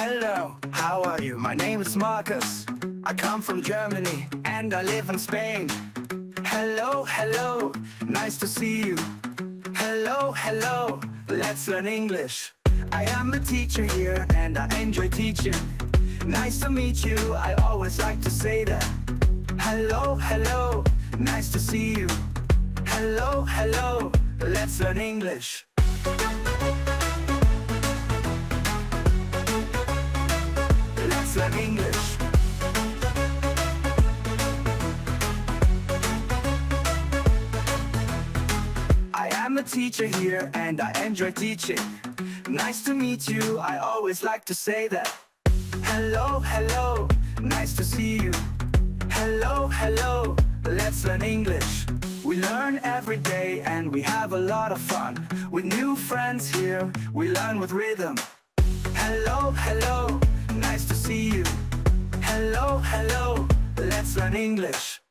Hello, how are you? My name is Marcus. I come from Germany and I live in Spain. Hello, hello, nice to see you. Hello, hello, let's learn English. I am a teacher here and I enjoy teaching. Nice to meet you, I always like to say that. Hello, hello, nice to see you. Hello, hello, let's learn English. Let's learn English. I am a teacher here and I enjoy teaching. Nice to meet you, I always like to say that. Hello, hello, nice to see you. Hello, hello, let's learn English. We learn every day and we have a lot of fun. With new friends here, we learn with rhythm. Hello, hello, nice to see you. Hello, hello, let's learn English.